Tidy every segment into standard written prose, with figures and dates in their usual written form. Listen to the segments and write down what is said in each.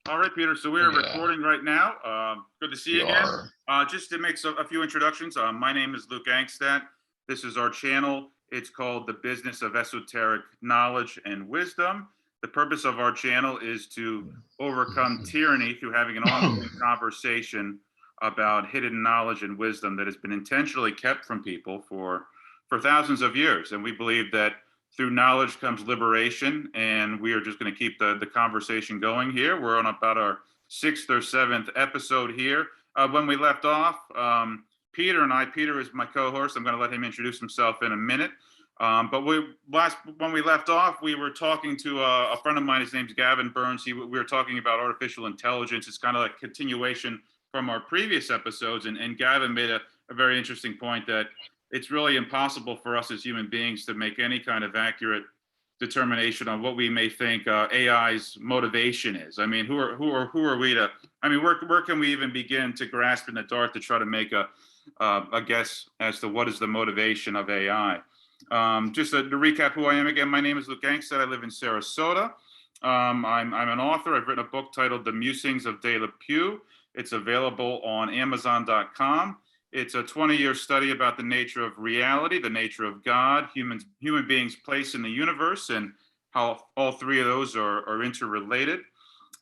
All right, Peter. So we're Yeah, recording right now. Good to see we you again. are. Just to make a few introductions, my name is Luke Angstadt. This is our channel. It's called The Business of Esoteric Knowledge and Wisdom. The purpose of our channel is to overcome tyranny through having an ongoing conversation about hidden knowledge and wisdom that has been intentionally kept from people for thousands of years. And we believe that through knowledge comes liberation, and we are just going to keep the conversation going here. We're on about our sixth or seventh episode here. When we left off, Peter is my co-host. I'm going to let him introduce himself in a minute. But when we left off, we were talking to a friend of mine. His name's Gavin Burns. We were talking about artificial intelligence. It's kind of like a continuation from our previous episodes. And Gavin made a very interesting point that it's really impossible for us as human beings to make any kind of accurate determination on what we may think AI's motivation is. I mean, who are we to? I mean, where can we even begin to grasp in the dark to try to make a guess as to what is the motivation of AI? Just to recap who I am again, my name is Luke Angstadt. I live in Sarasota. I'm an author. I've written a book titled The Musings of De La Pew. It's available on Amazon.com. It's a 20-year study about the nature of reality, the nature of God, human beings' place in the universe, and how all three of those are interrelated.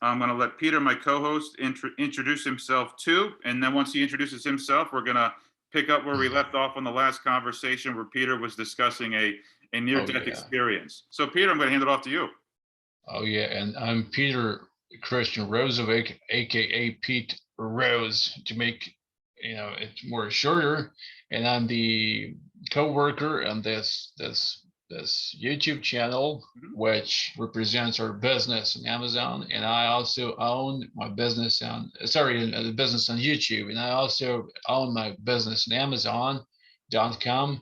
I'm going to let Peter, my co-host, introduce himself too. And then once he introduces himself, we're going to pick up where we left off on the last conversation where Peter was discussing a near-death experience. So Peter, I'm going to hand it off to you. Oh yeah, and I'm Peter Christian Rozovic, aka Pete Rose, to make it more shorter. And I'm the co-worker on this YouTube channel, which represents our business on Amazon. And I also own my business on the business on YouTube, and I also own my business on Amazon.com,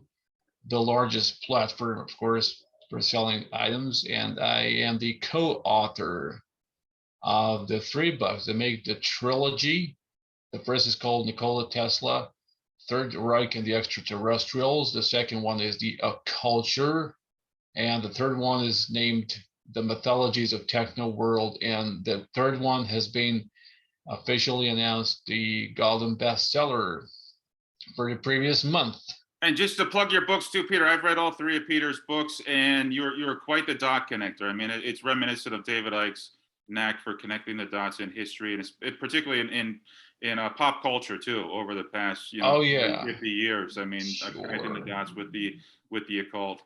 the largest platform, of course, for selling items. And I am the co-author of the 3 books that make the trilogy. The first is called Nikola Tesla, Third Reich and the Extraterrestrials. The second one is The Occulture. And the third one is named The Mythologies of Techno World. And the third one has been officially announced the Golden Bestseller for the previous month. And just to plug your books too, Peter, I've read all 3 of Peter's books, and you're quite the dot connector. I mean, it's reminiscent of David Icke's knack for connecting the dots in history, and particularly in pop culture too, over the past 50 years. I mean, connecting the dots with the occult.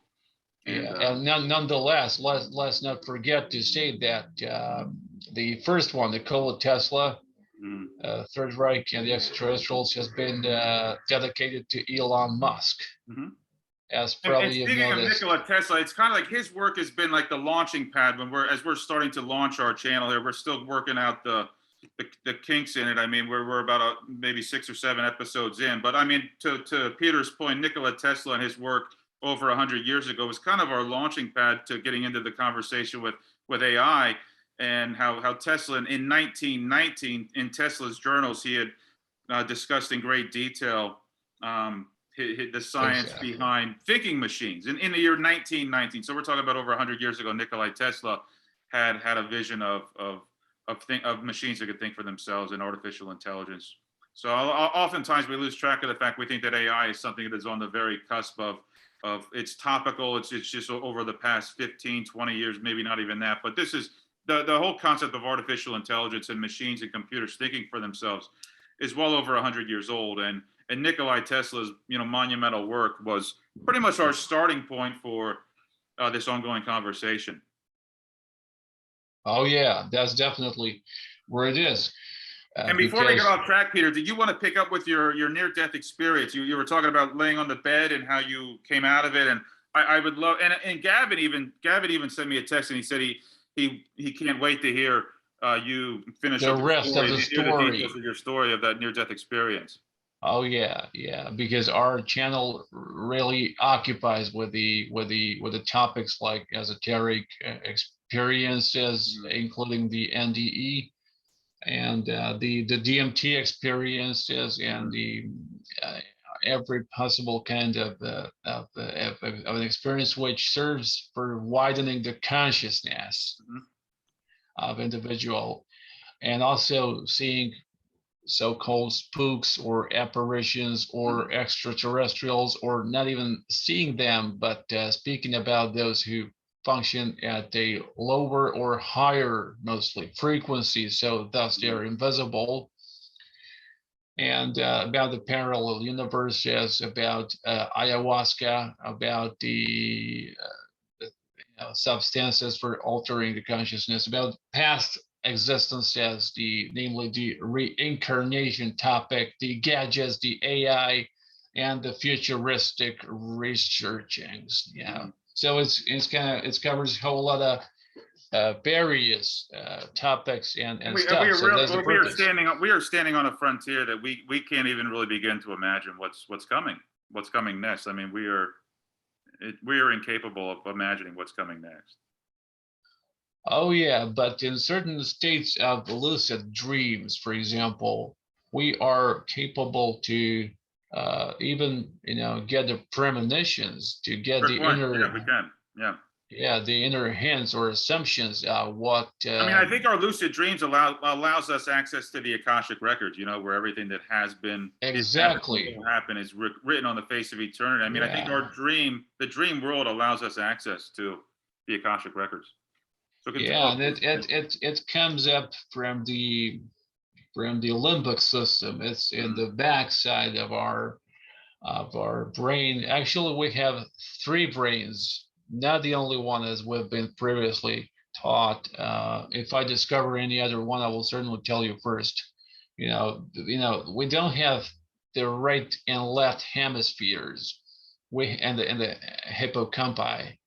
And nonetheless, let's not forget to say that the first one, Nikola Tesla, Third Reich and the Extraterrestrials, has been dedicated to Elon Musk. As probably and speaking of Nikola Tesla, it's kind of like his work has been like the launching pad when we're starting to launch our channel here. We're still working out the kinks in it. I mean, we're about maybe 6 or 7 episodes in, but I mean, to Peter's point, Nikola Tesla and his work over 100 years ago was kind of our launching pad to getting into the conversation with AI, and how Tesla in 1919 in Tesla's journals, he had discussed in great detail the science behind thinking machines in the year 1919. So we're talking about over 100 years ago. Nikola Tesla had a vision of machines that could think for themselves and artificial intelligence. So oftentimes we lose track of the fact we think that AI is something that is on the very cusp of it's topical. It's just over the past 15, 20 years, maybe not even that. But this is the whole concept of artificial intelligence and machines and computers thinking for themselves is well over 100 years old. And Nikola Tesla's monumental work was pretty much our starting point for this ongoing conversation. Oh yeah, that's definitely where it is. And before we get off track, Peter, did you want to pick up with your near-death experience? You were talking about laying on the bed and how you came out of it, and I would love. And Gavin even sent me a text, and he said he can't wait to hear you finish the rest of the story. The details of your story of that near-death experience. Oh yeah, because our channel really occupies with the topics like esoteric experiences, including the NDE and the DMT experiences, and the every possible kind of an experience which serves for widening the consciousness of individual. and also seeing so-called spooks or apparitions or extraterrestrials, or not even seeing them, but speaking about those who function at a lower or higher, mostly frequency, so thus they're invisible. And about the parallel universes, about ayahuasca, about the substances for altering the consciousness, about past existences, namely the reincarnation topic, the gadgets, the AI, and the futuristic researchings. Yeah. So it covers a whole lot of various topics and stuff. So that's the purpose. We are standing on a frontier that we can't even really begin to imagine what's coming next. I mean, we are incapable of imagining what's coming next. Oh yeah, but in certain states of lucid dreams, for example, we are capable to even get the premonitions, to get Good the point. inner, Yeah, we can. Yeah. the inner hints or assumptions. What I mean, I think our lucid dreams allows us access to the Akashic records, where everything that has been exactly will happen is written on the face of eternity. I mean, I think the dream world allows us access to the Akashic records. So yeah, and it comes up from the limbic system. It's in the backside of our brain. Actually, we have three brains, not the only one as we've been previously taught. If I discover any other one, I will certainly tell you first. We don't have the right and left hemispheres. And the hippocampi,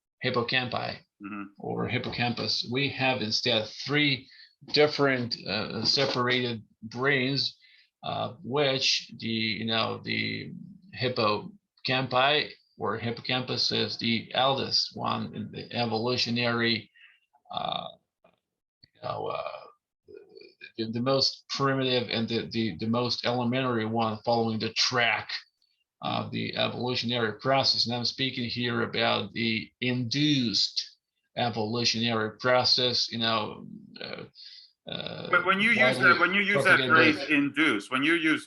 or hippocampus. We have instead three different separated brains, which the hippocampi or hippocampus is the eldest one in the evolutionary, uh, you know, uh, the most primitive and the most elementary one, following the track of the evolutionary process. And I'm speaking here about the induced evolutionary process. But when you use that phrase "induce,"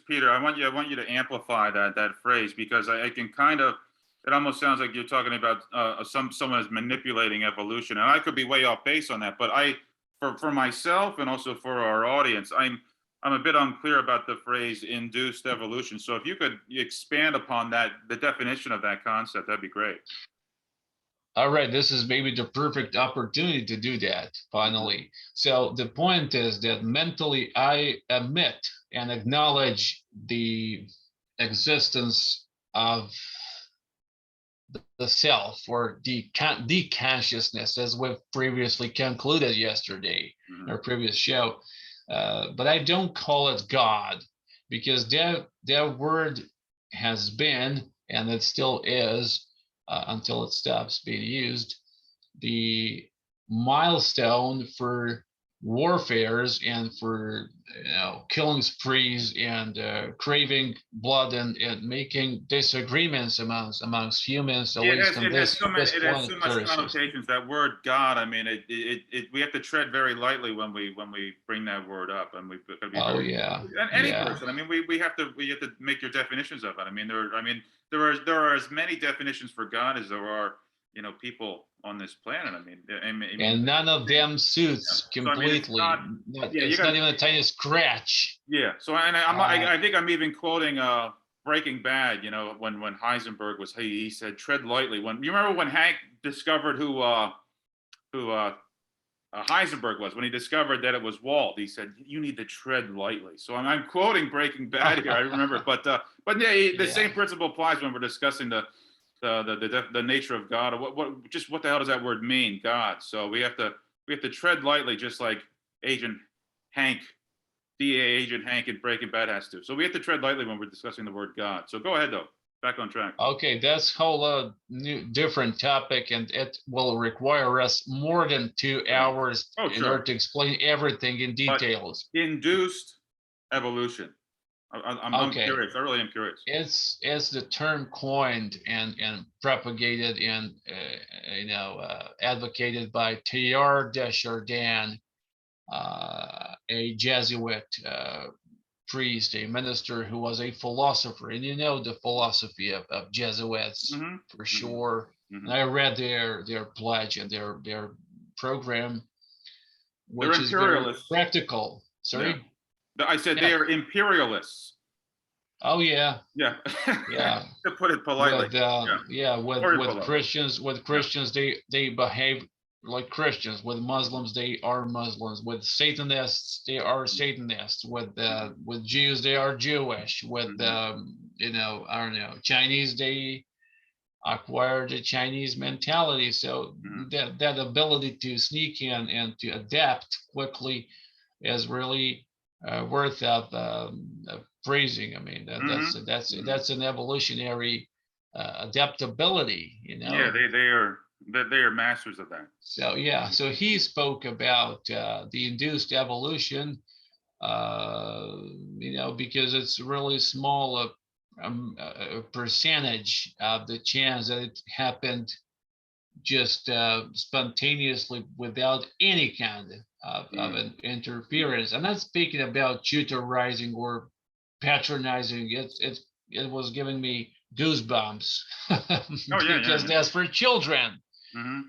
Peter, I want you to amplify that phrase, because I can kind of, it almost sounds like you're talking about someone is manipulating evolution, and I could be way off base on that. But for myself and also for our audience, I'm a bit unclear about the phrase "induced evolution." So if you could expand upon that, the definition of that concept, that'd be great. All right, this is maybe the perfect opportunity to do that, finally. So the point is that mentally I admit and acknowledge the existence of the self, or the consciousness, as we've previously concluded yesterday in our previous show. But I don't call it God, because that word has been, and it still is, until it stops being used, the milestone for warfares and for killing sprees and craving blood and making disagreements amongst humans, at least on this it has so much planetary system. connotations. That word God, I mean, we have to tread very lightly when we bring that word up, and we've got to be any person. I mean, we have to make your definitions of it. I mean, there are as many definitions for God as there are people on this planet. I mean, and none of them suits completely. So, I mean, it's not even a tiny scratch. Yeah. So I think I'm even quoting Breaking Bad. When Heisenberg he said, "Tread lightly." When you remember when Hank discovered who Heisenberg was, when he discovered that it was Walt, he said, "You need to tread lightly." So I'm quoting Breaking Bad here. I remember, but the same principle applies when we're discussing the nature of God, or what the hell does that word mean, God? So we have to tread lightly, just like Agent Hank, DA Agent Hank in Breaking Bad has to. So we have to tread lightly when we're discussing the word God. So go ahead, though. Back on track. Okay, that's a whole new different topic, and it will require us more than 2 hours in order to explain everything in details. Induced evolution. I'm curious. I really am curious. It's the term coined and propagated and advocated by Teilhard de Chardin, a Jesuit priest, a minister who was a philosopher, and you know the philosophy of Jesuits Hmm. for Hmm. sure. Hmm. And I read their pledge and their program, They're which is very imperialists. practical. Yeah. Sorry. I said they Yeah. are imperialists. Oh yeah. Yeah. Yeah. To put it politely. With Yeah. yeah, Very with polite. Christians, Yeah. they behave like Christians. With Muslims, they are Muslims. With Satanists, they are Satanists. With Jews, they are Jewish. With Hmm. I don't know, Chinese, they acquire the Chinese mentality. So Hmm. that ability to sneak in and to adapt quickly is really worth of praising. I mean, Hmm. Hmm. that's an evolutionary adaptability, Yeah, they are masters of that. So yeah, so he spoke about the induced evolution, because it's really small percentage of the chance that it happened just spontaneously without any kind of Mm. an interference. I'm not speaking about tutorizing or patronizing. It was giving me goosebumps Oh yeah, yeah, because yeah. that's for children. Hmm.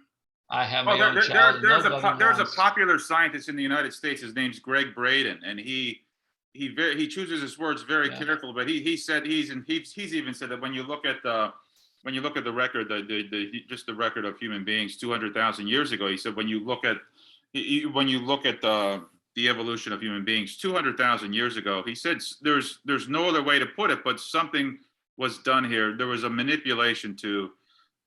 I have Oh, my own child, and nobody there's a wants. popular scientist in the United States. His name's Greg Braden, and he chooses his words very Yeah, carefully. But he said he's even said that when you look at the record, just the record of human beings 200,000 years ago, he said when you look at the evolution of human beings 200,000 years ago, he said there's no other way to put it, but something was done here. There was a manipulation to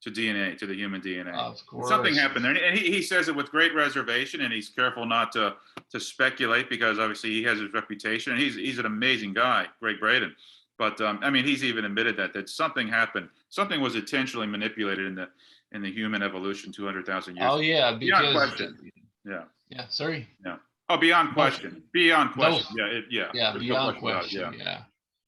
DNA, to the human DNA. of Something course. happened there, and he says it with great reservation, and he's careful not to speculate because obviously he has his reputation, and he's an amazing guy, Greg Braden. But I mean, he's even admitted that something happened, something was intentionally manipulated in the human evolution 200,000 years Oh ago. yeah, Beyond because question. Yeah, yeah, sorry. yeah. Oh, beyond No, question. Beyond no, question. Yeah, yeah. yeah, There's no beyond question about it. question. Yeah.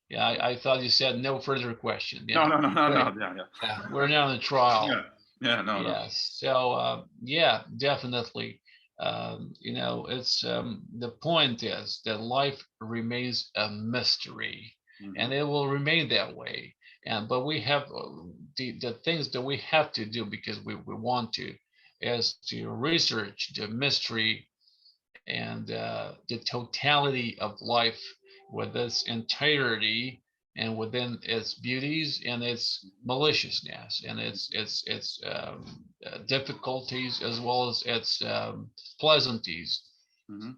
Yeah, yeah. I thought you said no further question. No, Yeah, no, no, no, great. no. Yeah, Yeah, yeah. we're now in a trial. Yeah. Yeah. No, no. Yes. So yeah, definitely. It's the point is that life remains a mystery, Hmm. and it will remain that way. And but we have the things that we have to do because we want to is to research the mystery and the totality of life with its entirety and within its beauties and its maliciousness and its difficulties as well as its pleasantries. Hmm.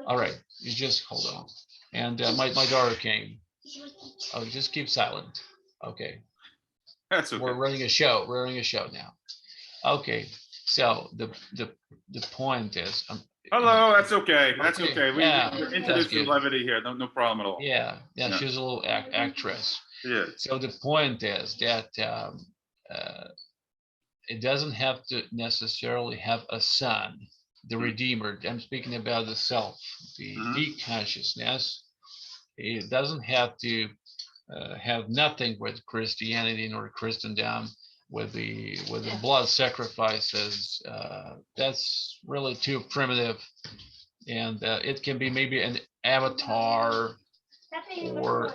All right, you just hold on. And my daughter came. Oh, just keep silent. Okay, That's we're okay. running a show. We're running a show now. Okay, so the point is, Hello, that's okay. That's okay, okay. yeah, We're that's introducing good. levity here. No, no problem at all. Yeah, Yeah, she's a little actress. she is. So the point is that uh, it doesn't have to necessarily have a son, the Redeemer. I'm speaking about the self, Mm-hmm. the consciousness. It doesn't have to have nothing with Christianity nor Christendom. With the blood sacrifices, that's really too primitive, and it can be maybe an avatar or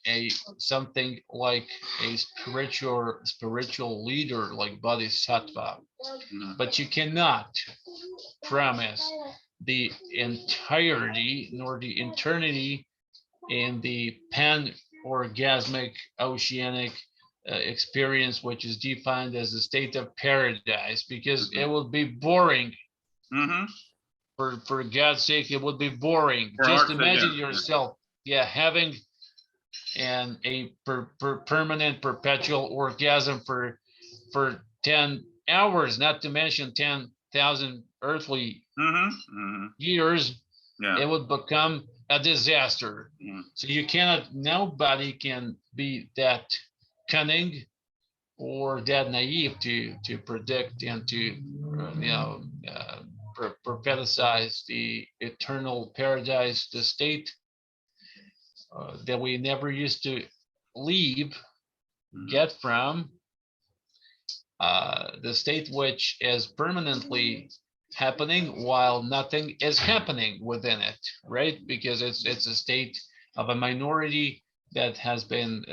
a something like a spiritual leader like Bodhisattva, Mm-hmm. but you cannot promise the entirety nor the eternity in the pan orgasmic oceanic experience, which is defined as a state of paradise, because it would be boring. Mm-hmm. For God's sake, it would be boring. For Just art's sake, imagine yeah. yourself, yeah, having a permanent perpetual orgasm for 10 hours, not to mention 10,000 earthly Mm-hmm. Mm-hmm. years. Yeah. It would become a disaster. Mm-hmm. So nobody can be that cunning or that naive to predict and to prophesize the eternal paradise, the state that we never used to leave, Mm-hmm. get from, the state which is permanently happening while nothing is happening within it, right? Because it's a state of a minority that has been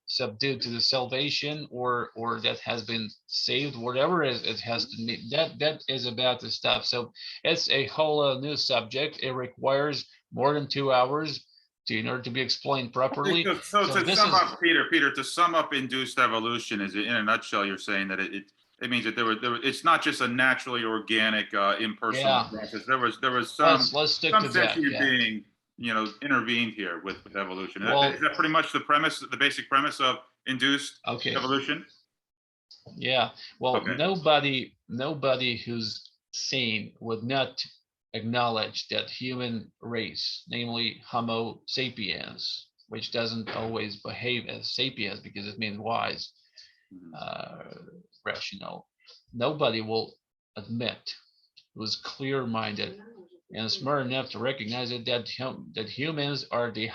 subdued to the salvation, or that has been saved, whatever it has to mean. That is about the stuff. So it's a whole new subject. It requires more than 2 hours in order to be explained Okay, properly. so So to this sum is, up, Peter, to sum up induced evolution is in a nutshell, you're saying that it means that it's not just a naturally organic, impersonal yeah, process. There was let's stick some to that. sentient Yeah. being, intervened here with evolution. Is Well, that pretty much the premise, the basic premise of induced okay. evolution? Yeah. Well, Okay. nobody who's sane would not acknowledge that human race, namely Homo sapiens, which doesn't always behave as sapiens because it means wise, Mhm. uh, rational. Nobody will admit, who's clear-minded and smart enough to recognize it, that humans are the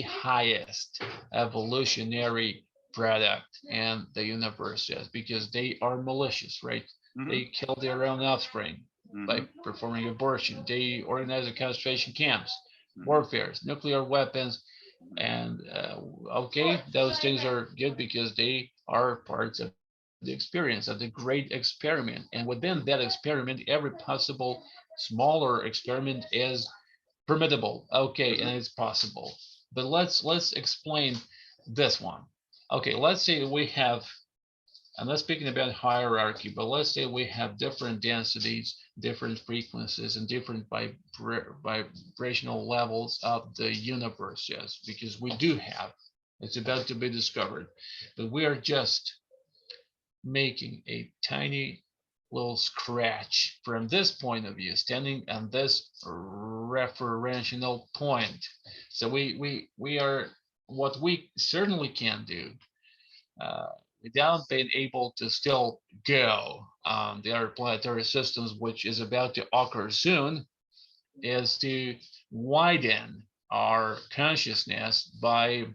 highest evolutionary product in the universe, yes, because they are malicious, right? They Mhm. kill their own offspring by Mhm. performing abortion. They organize the concentration camps, Mhm. warfares, nuclear weapons, and okay, those things are good because they are parts of the experience, of the great experiment. And within that experiment, every possible smaller experiment is permittable. Okay, and Mhm. it's possible. But let's explain this one. Okay, let's say we have, I'm not speaking about hierarchy, but let's say we have different densities, different frequencies, and different vibrational levels of the universe, yes, because we do have. It's about to be discovered. But we are just making a tiny little scratch from this point of view, standing on this referential point. So we are, what we certainly can do, uh, without being able to still go on the other planetary systems, which is about to occur soon, is to widen our consciousness by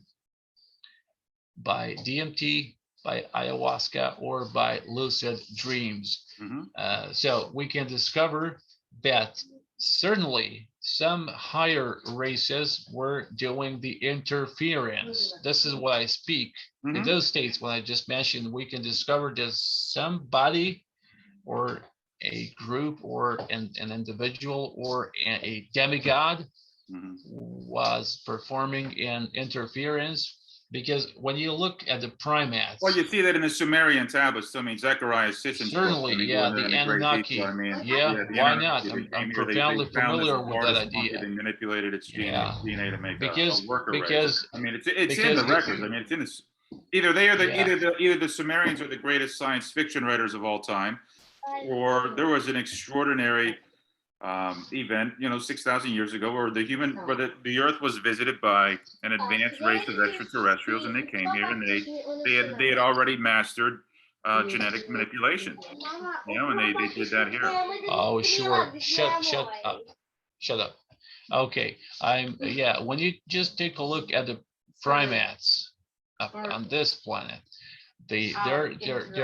DMT, by ayahuasca, or by lucid dreams. Mhm. So we can discover that certainly some higher races were doing the interference. This is what I speak. In Mhm. those states, when I just mentioned, we can discover that somebody or a group or an individual or a demigod Mhm. was performing in interference, because when you look at the Well, primates, you see that in the Sumerian tablets. I mean, Zechariah Sitchin's book. I certainly, mean, yeah, going there the into great detail. I Anunnaki, mean, yeah, yeah, the why Anunnaki, not? they I'm came here. They profoundly found this familiar with that artist monkey. idea. They manipulated its Yeah, DNA to make a because worker race. because I mean, it's in the because the records. I mean, it's in this. Either they are the yeah, either the Sumerians are the greatest science fiction writers of all time, or there was an extraordinary event, 6,000 years ago, where the Earth was visited by an advanced race of extraterrestrials, and they came here, and they had already mastered genetic manipulation, and they did that here. oh sure, shut up, shut up. Okay, I'm yeah. When you just take a look at the primates on this planet, there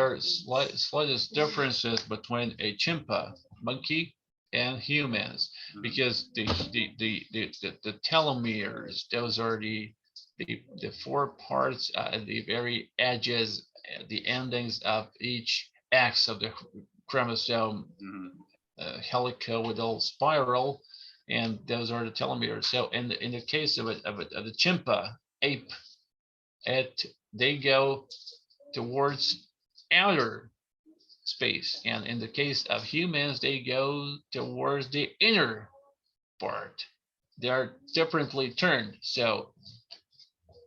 are slightest differences between a chimpa monkey and humans, Mhm. because the telomeres, those are the four parts at the very edges, the endings of each X of the chromosome, Mhm. helicoidal spiral, and those are the telomeres. So in the case of of the chimpa ape, it they go towards outer space, and in the case of humans, they go towards the inner part. They are differently turned. So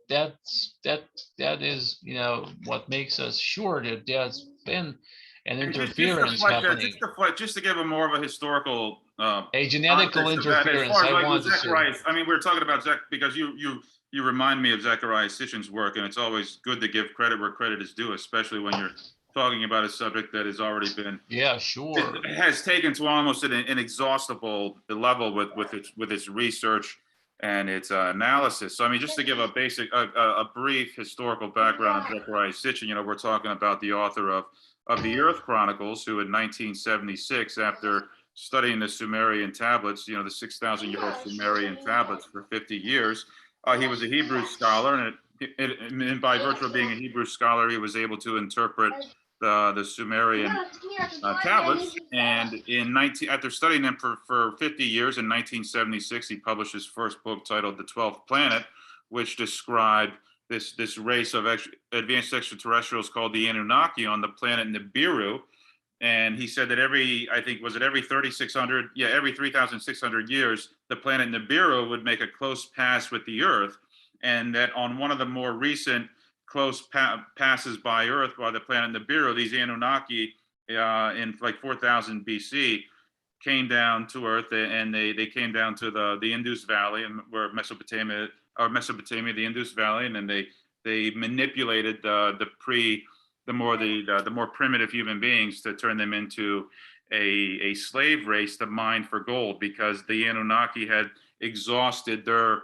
that's that is what makes us sure that there's been an And just to interference flesh out, happening, just to give a more of a historical a genetical context of that, as interference, far as I like with want to say. Zechariah, I mean, we're talking about Zech because you remind me of Zechariah Sitchin's work, and it's always good to give credit where credit is due, especially when you're talking about a subject that has already been Yeah, sure. it has taken to almost an inexhaustible level with its research and its analysis. So I mean, just to give a brief historical background on Zechariah Sitchin, we're talking about the author of of the Earth Chronicles, who in 1976, after studying the Sumerian tablets, the 6,000-year-old Sumerian tablets for 50 years, he was a Hebrew scholar, and by virtue of being a Hebrew scholar, he was able to interpret the Sumerian tablets. And after studying them for 50 years, in 1976, he published his first book titled The 12th Planet, which described this race of advanced extraterrestrials called the Anunnaki on the planet Nibiru. And he said that every 3,600, every 3,600 years, the planet Nibiru would make a close pass with the Earth. And that on one of the more recent close passes by Earth by the planet Nibiru, these Anunnaki in like 4000 BC came down to Earth, and they came down to the Induced Valley, and where Mesopotamia, the Induced Valley, and then they manipulated the more primitive human beings to turn them into a slave race to mine for gold, because the Anunnaki had exhausted their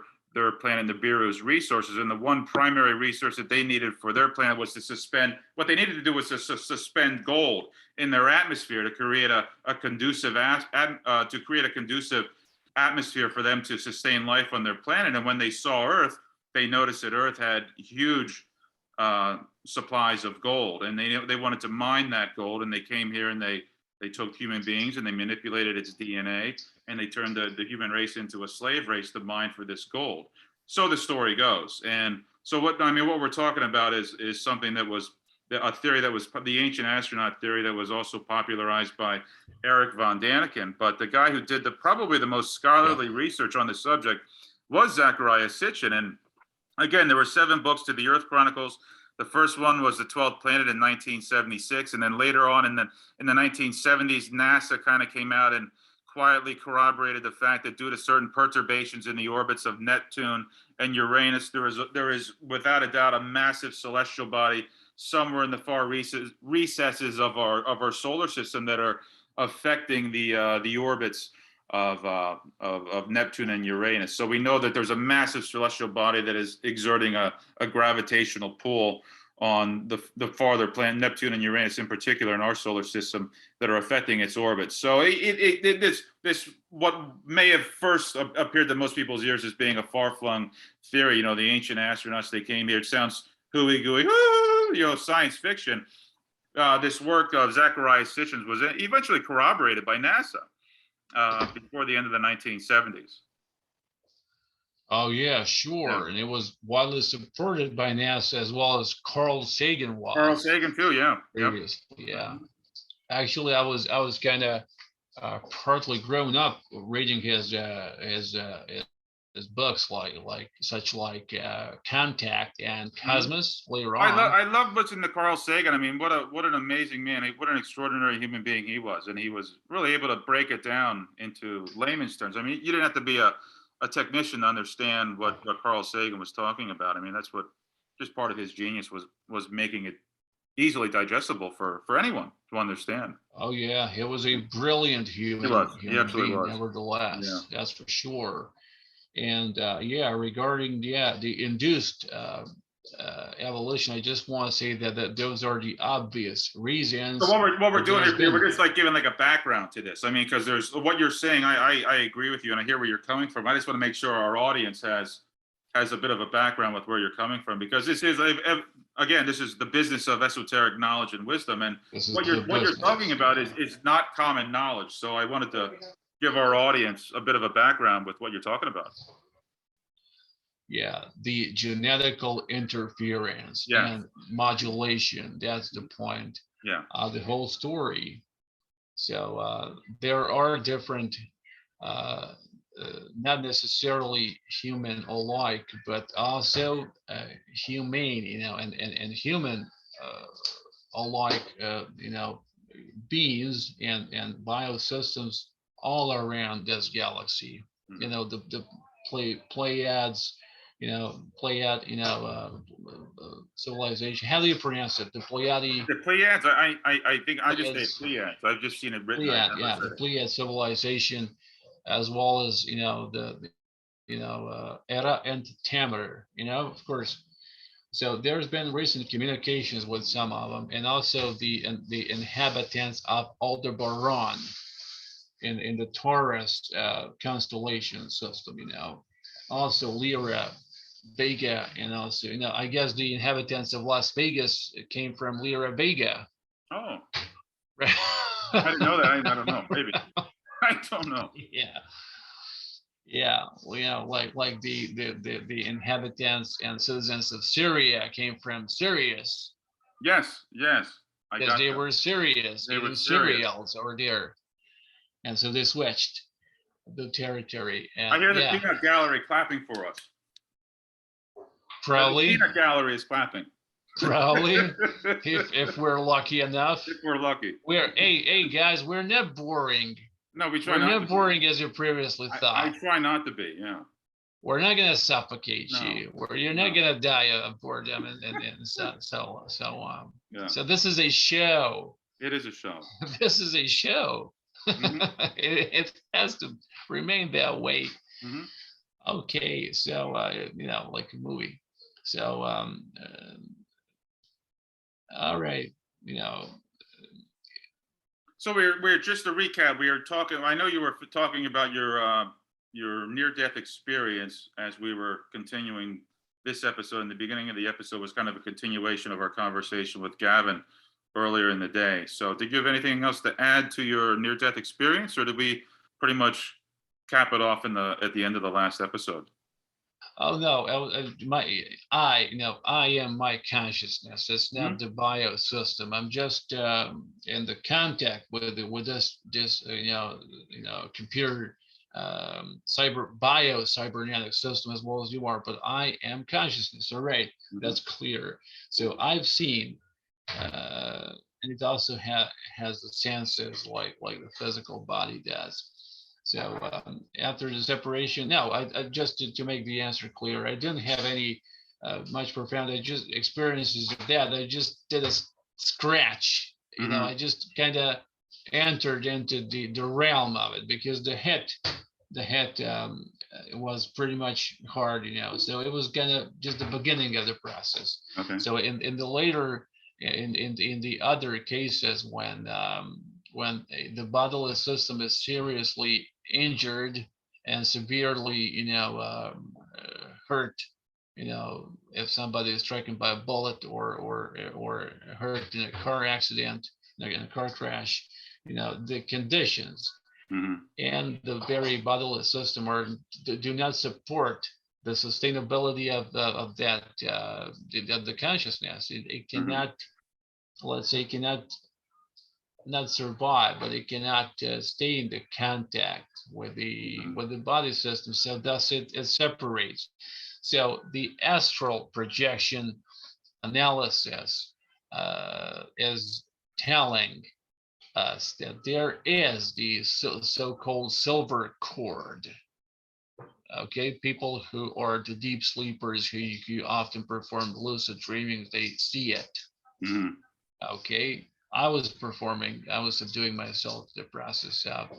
planet Nibiru's resources, and the one primary resource that they needed for their planet was to suspend. What they needed to do was to suspend gold in their atmosphere to create a conducive atmosphere for them to sustain life on their planet. And when they saw Earth, they noticed that Earth had huge supplies of gold, and they wanted to mine that gold. And they came here, and they took human beings and they manipulated its DNA, and they turned the human race into a slave race to mine for this gold. So the story goes. And so what we're talking about is something that was a theory that was the ancient astronaut theory that was also popularized by Eric von Daniken. But the guy who did probably the most scholarly research on the subject was Zecharia Sitchin. And again, there were 7 books to the Earth Chronicles. The first one was The 12th Planet in 1976. And then later on in the 1970s, NASA kind of came out and quietly corroborated the fact that due to certain perturbations in the orbits of Neptune and Uranus, there is without a doubt a massive celestial body somewhere in the far recesses of our solar system that are affecting the orbits of Neptune and Uranus. So we know that there's a massive celestial body that is exerting a gravitational pull on the farther planet, Neptune and Uranus in particular, in our solar system, that are affecting its orbit. So this what may have first appeared to most people's ears as being a far-flung theory, the ancient astronauts, they came here. It sounds hooey-gooey, science fiction. This work of Zecharia Sitchin was eventually corroborated by NASA before the end of the 1970s. Oh yeah, sure. Yeah. And it was widely supported by NASA, as well as Carl Sagan was. Carl Sagan too, yeah. Previously, yeah. Actually, I was kind of partly grown up reading his books like Contact and Cosmos later on. I love listening to Carl Sagan. I mean, what an amazing man! What an extraordinary human being he was, and he was really able to break it down into layman's terms. I mean, you didn't have to be a technician to understand what Carl Sagan was talking about. I mean, that's what just part of his genius was making it easily digestible for anyone to understand. Oh yeah, he was a brilliant human. He absolutely was. Nevertheless, that's for sure. And regarding the induced evolution, I just want to say that those are the obvious reasons. So what we're doing here, we're just like giving like a background to this. I mean, because there's what you're saying. I agree with you, and I hear where you're coming from. I just want to make sure our audience has a bit of a background with where you're coming from, because this is the business of esoteric knowledge and wisdom, and what you're talking about is not common knowledge. So I wanted to give our audience a bit of a background with what you're talking about. Yeah, the genetical interference and modulation, that's the point of the whole story. So there are different, not necessarily human alike, but also humane, and human alike, beings and biosystems all around this galaxy. The Pleiades, civilization. How do you pronounce it? The Pleiades. The Pleiades. I think I just say Pleiades. I've just seen it written. The Pleiad civilization, as well as Era and Tamar. Of course. So there's been recent communications with some of them, and also the inhabitants of Aldebaran in the Taurus constellation system. Also Lyra, Vega, and also I guess the inhabitants of Las Vegas came from Lyra Vega. Oh, Right? I didn't know that. I don't know. Maybe. I don't know. Yeah. Yeah, well, like the inhabitants and citizens of Syria came from Sirius Yes. I because got they that. were serious, They were eating serious. cereals over there, and so they switched the territory. I And hear the yeah, peanut gallery clapping for us. The probably peanut gallery is clapping. if we're lucky enough, If we're lucky. hey guys, we're not boring. No, we try We're not to not be. boring as you previously I thought. try not to be. Yeah. We're not gonna suffocate No. you. You're not No. gonna die of boredom, and Yeah. so this is a show. It is a show. This is a show. Mhm. It has to remain that way. Mhm. Okay, so like a movie. So all right, So we're just to recap. We are talking. I know you were talking about your near-death experience as we were continuing this episode. In the beginning of the episode was kind of a continuation of our conversation with Gavin earlier in the day. So did you have anything else to add to your near-death experience, or did we pretty much cap it off at the end of the last episode? oh no, I am my consciousness. It's not the biosystem. I'm just in the contact with this computer cybernetic system as well as you are. But I am consciousness. All right, that's clear. So I've seen, and it also has the senses like the physical body does. So after the separation, no, I just to make the answer clear, I didn't have any much profound. I just experiences of that. I just did a scratch. I just kind of entered into the realm of it because the hit was pretty much hard. So it was kind of just the beginning of the process. Okay. So in the later in the other cases when the bodily system is seriously injured and severely hurt, if somebody is stricken by a bullet or hurt in a car accident, in a car crash, the conditions and the very bodily system do not support the sustainability of that the consciousness. It cannot, let's say, not survive, but it cannot stay in the contact with the body system. So thus it separates. So the astral projection analysis is telling us that there is the so-called silver cord. Okay, people who are the deep sleepers who often perform lucid dreaming, they see it. Okay, I was doing myself the process of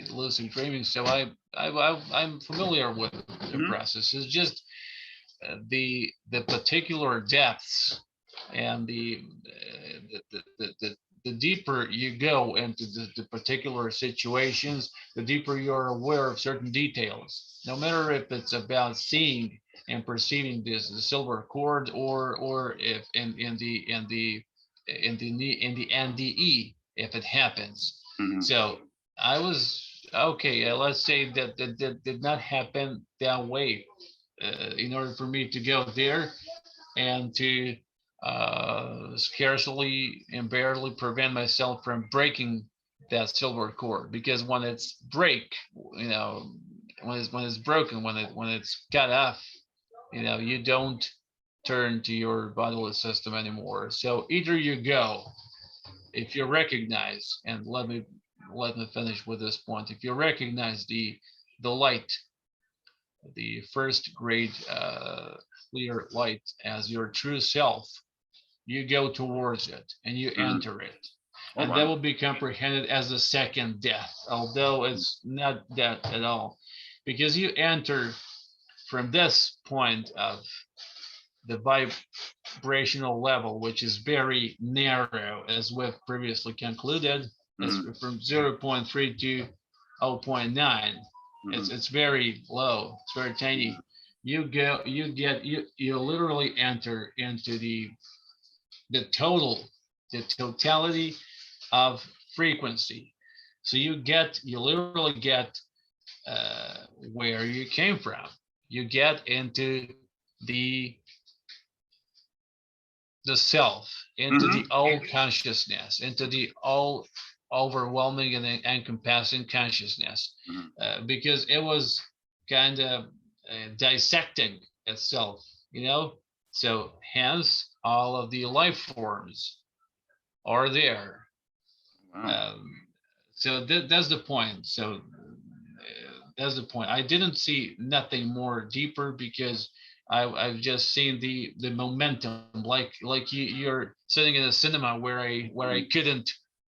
lucid dreaming, so I'm familiar with the process. It's just the particular depths and the deeper you go into the particular situations, the deeper you're aware of certain details. No matter if it's about seeing and perceiving the silver cord, or if in the NDE, if it happens. So I was okay. Let's say that did not happen that way. In order for me to go there and to scarcely and barely prevent myself from breaking that silver cord, because when it's when it's broken, when it's cut off, you don't turn to your bodily system anymore. So either you go, if you recognize, and let me finish with this point. If you recognize the light, the first grade clear light as your true self, you go towards it and you enter it. And that will be comprehended as a second death, although it's not death at all, because you enter from this point of the vibrational level, which is very narrow, as we've previously concluded. It's from 0.3 to 0.9. It's very low. It's very tiny. You literally enter into the totality of frequency. So you literally get where you came from. You get into the self, into the all consciousness, into the all overwhelming and encompassing consciousness, because it was kind of dissecting itself, so hence all of the life forms are there. Wow. So that's the point. So that's the point. I didn't see nothing more deeper, because I've just seen the momentum, like you're sitting in a cinema where I couldn't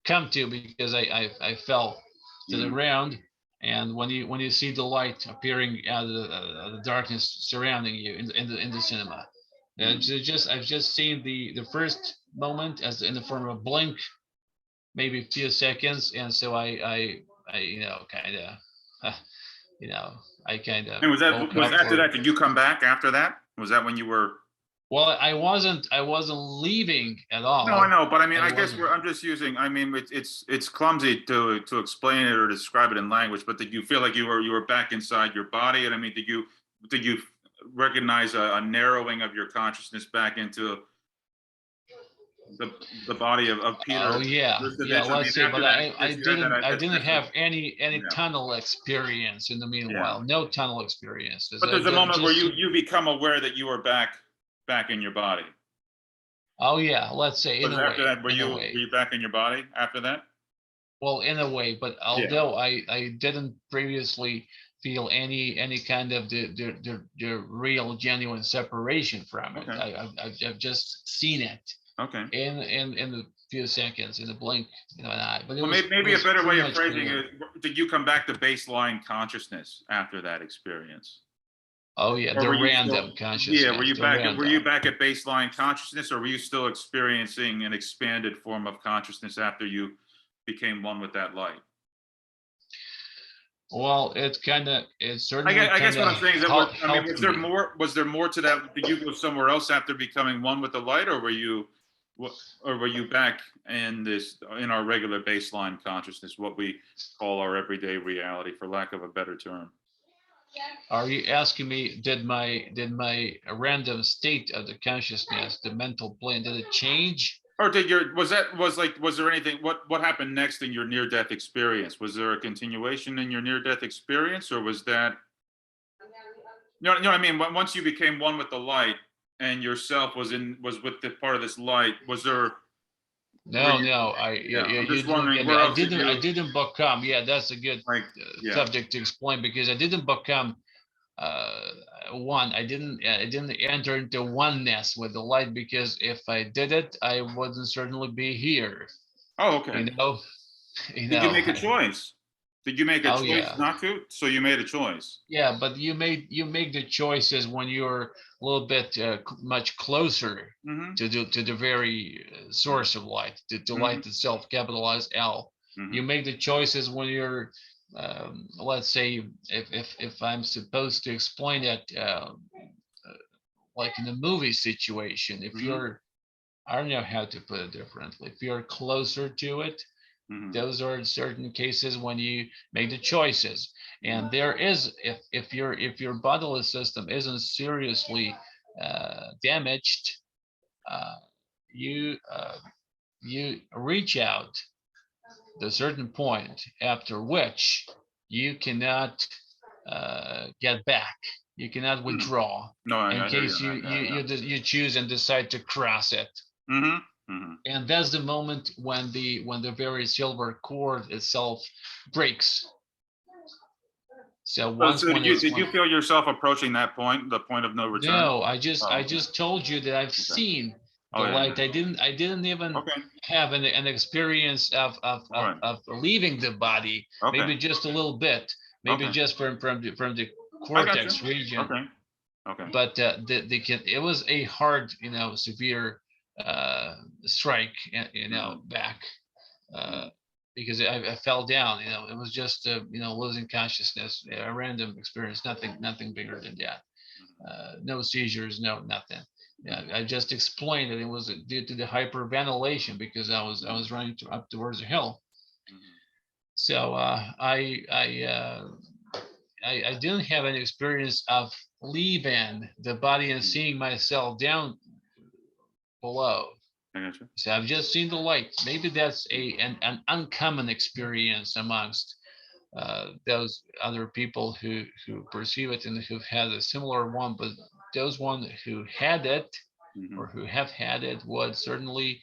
come to, because I fell to the ground. And when you see the light appearing out of the darkness surrounding you in the cinema, I've just seen the first moment as in the form of a blink, maybe a few seconds, and so I kind of I kind of And was woke after up. that? Did you come back after that? Was that when you were? Well, I wasn't leaving at all. No, I know, but I mean, I guess wasn't. I'm just using. I mean, it's clumsy to explain it or describe it in language. But did you feel like you were back inside your body? And I mean, did you recognize a narrowing of your consciousness back into the body of Peter? Oh yeah, yeah. Let's see, but I didn't have any Yeah. tunnel experience in the meanwhile. No tunnel experiences. But there's a moment where you become aware that you are back in your body. Oh yeah, let's say in a way. After that, were you back in your body after that? Well, in a way, but although I didn't previously feel any kind of the real genuine separation from it. I've just seen it. Okay. In a few seconds, in a blink, an eye. But maybe a better way of phrasing it: did you come back to baseline consciousness after that experience? Oh yeah, the random consciousness. Yeah, were you back at baseline consciousness, or were you still experiencing an expanded form of consciousness after you became one with that light? Well, it's certainly. I guess what I'm saying is that was there more to that? Did you go somewhere else after becoming one with the light, or were you back in our regular baseline consciousness, what we call our everyday reality, for lack of a better term? Are you asking me, did my random state of the consciousness, the mental plane, did it change? Or was there anything, what happened next in your near-death experience? Was there a continuation in your near-death experience, or was that, you know what I mean? Once you became one with the light and yourself was with the part of this light, was there? No, I didn't become. Yeah, that's a good subject to explain, because I didn't become one. I didn't enter into oneness with the light, because if I did it, I wouldn't certainly be here. Oh, okay. Did you make a choice? Did you make a choice not to? So you made a choice. Yeah, but you make the choices when you're a little bit much closer to the very source of light, to light itself, capitalized L. You make the choices when you're, let's say, if I'm supposed to explain it, like in a movie situation, if you're, I don't know how to put it differently, if you're closer to it. Those are certain cases when you make the choices, and there is, if your bodily system isn't seriously damaged, you reach out to a certain point after which you cannot get back. You cannot withdraw in case you choose and decide to cross it. And that's the moment when the very silver cord itself breaks. So did you feel yourself approaching that point, the point of no return? No, I just told you that I've seen the light. I didn't even have an experience of leaving the body. Maybe just a little bit. Maybe just from the cortex region. Okay. But it was a hard, severe strike, back, uh, because I fell down. It was just losing consciousness, a random experience, nothing bigger than that. No seizures, no nothing. Yeah, I just explained that it was due to the hyperventilation because I was running up towards the hill. So I didn't have any experience of leaving the body and seeing myself down below. I got you. So I've just seen the light. Maybe that's an uncommon experience amongst those other people who perceive it and who've had a similar one. But those one who had it or who have had it would certainly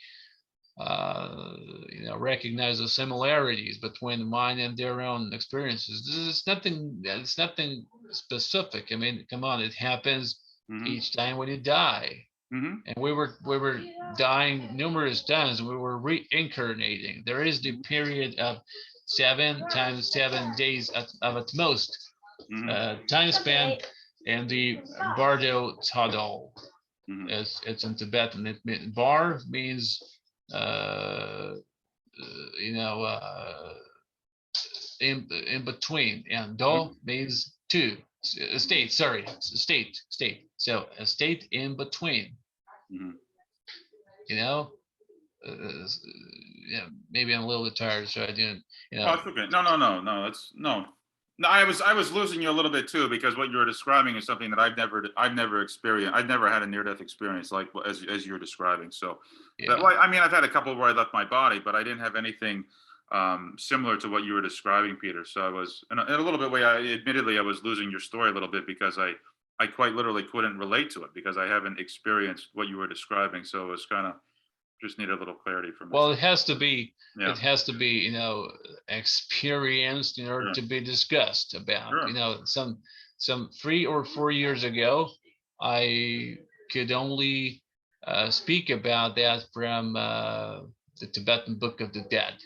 recognize the similarities between mine and their own experiences. This is nothing. It's nothing specific. I mean, come on, it happens each time when you die. And we were dying numerous times. We were reincarnating. There is the period of 7 times 7 days at most time span, and the Bardo Tadal. It's in Tibetan. Bar means in between, and do means two. State, sorry, state. So a state in between. Yeah, maybe I'm a little bit tired, so I didn't. Oh, it's okay. No. That's no. No, I was losing you a little bit too, because what you were describing is something that I've never experienced. I've never had a near-death experience like as you're describing. So, Yeah. well, I mean, I've had a couple where I left my body, but I didn't have anything similar to what you were describing, Peter. So I was in a little bit way. Admittedly, I was losing your story a little bit because I quite literally couldn't relate to it because I haven't experienced what you were describing. So it was kind of just need a little clarity from. Well, it has to be. Yeah. It has to be, experienced in order to be discussed about. Sure. Some 3 or 4 years ago, I could only speak about that from the Tibetan Book of the Dead.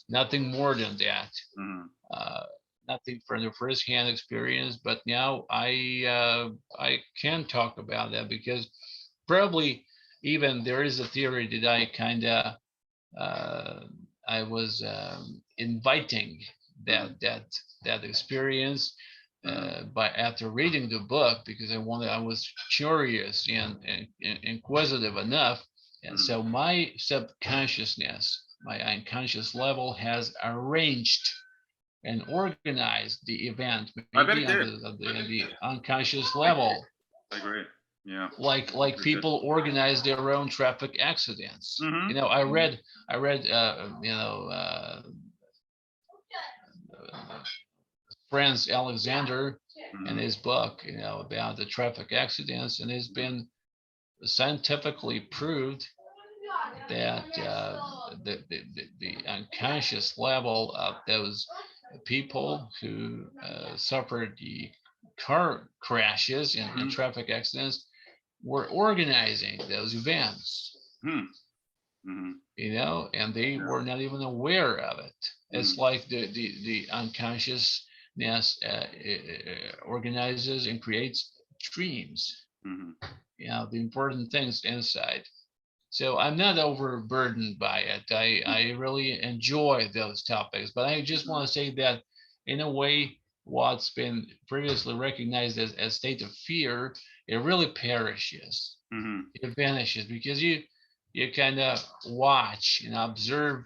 Nothing more than that. Nothing from the first-hand experience. But now I can talk about that because probably even there is a theory that I kind of I was inviting that experience by after reading the book because I was curious and inquisitive enough, and so my subconsciousness, my unconscious level has arranged and organized the event maybe on the unconscious level. I agree. Yeah. Like people organize their own traffic accidents. I read Franz Alexander in his book, about the traffic accidents, and it's been scientifically proved that the unconscious level of those people who suffered the car crashes and traffic accidents were organizing those events, and they were not even aware of it. It's like the unconsciousness organizes and creates dreams, the important things inside. So I'm not overburdened by it. I really enjoy those topics, but I just want to say that in a way, what's been previously recognized as state of fear, it really perishes. It vanishes because you kind of watch and observe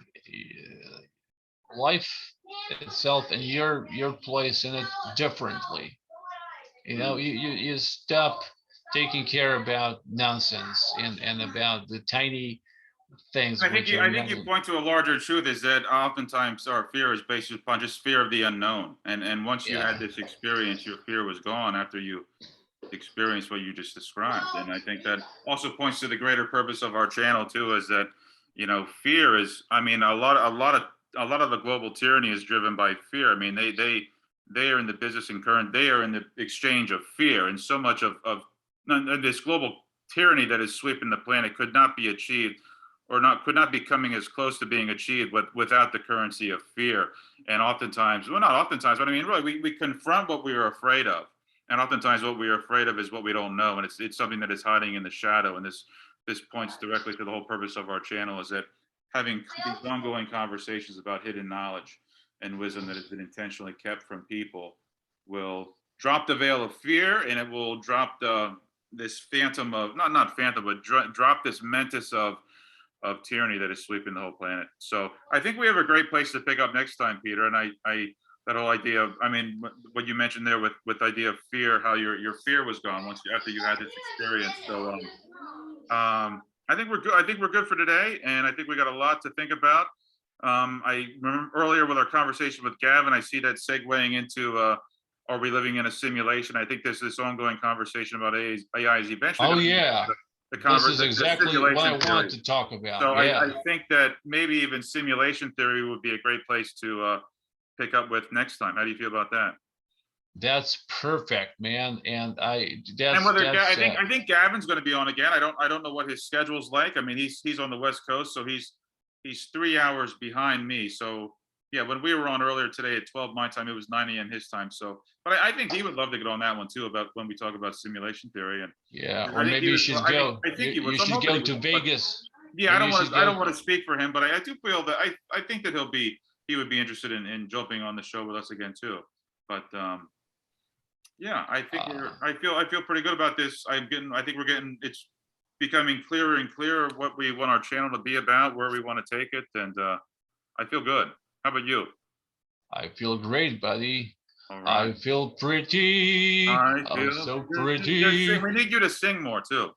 life itself and your place in it differently. You stop taking care about nonsense and about the tiny things. I think you point to a larger truth is that oftentimes our fear is based upon just fear of the unknown, and once you had this experience, your fear was gone after you experienced what you just described. And I think that also points to the greater purpose of our channel too, is that fear is, I mean, a lot of the global tyranny is driven by fear. I mean, they are in the business and they are in the exchange of fear, and so much of this global tyranny that is sweeping the planet could not be achieved could not be coming as close to being achieved without the currency of fear. And oftentimes, well, not oftentimes, but I mean, really, we confront what we are afraid of. And oftentimes what we are afraid of is what we don't know. And it's something that is hiding in the shadow. And this points directly to the whole purpose of our channel, is that having these ongoing conversations about hidden knowledge and wisdom that has been intentionally kept from people will drop the veil of fear, and it will drop this phantom of not phantom, but drop this mentis of tyranny that is sweeping the whole planet. So I think we have a great place to pick up next time, Peter. And I that whole idea of, I mean, what you mentioned there with idea of fear, how your fear was gone after you had this experience. So I think we're good. I think we're good for today, and I think we got a lot to think about. I remember earlier with our conversation with Gavin, I see that segueing into are we living in a simulation? I think there's this ongoing conversation about AI is eventually Oh going to yeah, this is the exactly what I simulation want theory. to talk about. So Yeah, I think that maybe even simulation theory would be a great place to pick up with next time. How do you feel about that? that's perfect, man. And And whether that's I think Gavin's going to be on again. I don't know what his schedule's like. I mean, he's on the West Coast, so he's 3 hours behind me. So yeah, when we were on earlier today at 12 my time, it was 9 a.m. his time. So, but I think he would love to get on that one too, about when we talk about simulation theory. And yeah, I or think he maybe you would. should Well, go. I think he would. You So I'm should hoping go he to would. But Vegas. yeah, Maybe you should I don't go. want to speak for him, but I do feel that I think that he would be interested in jumping on the show with us again too. But yeah, I think Uh, I feel pretty good about this. I think we're getting, it's becoming clearer and clearer what we want our channel to be about, where we want to take it, and I feel good. How about you? I feel great, buddy. All right. I feel pretty. I I'm feel so good. pretty. We need you to sing more too.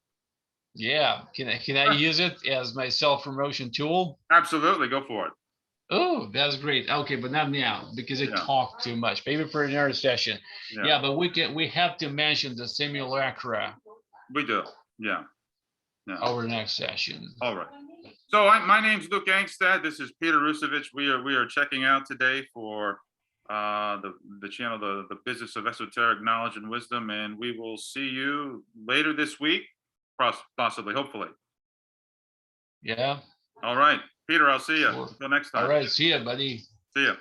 Yeah, can I use it as my self promotion tool? Absolutely, go for it. Oh, that's great. Okay, but not now because I Yeah, talk too much. Maybe for another session. yeah, Yeah, but we have to mention the simulacra we do. Yeah, yeah. over the next session. All right. So my name's Luke Angstad. This is Peter Rusevich. We are checking out today for the channel, the business of esoteric knowledge and wisdom, and we will see you later this week, possibly, hopefully. Yeah. All right, Peter. I'll see you. Sure. Until next All time. right. See ya, buddy. See you.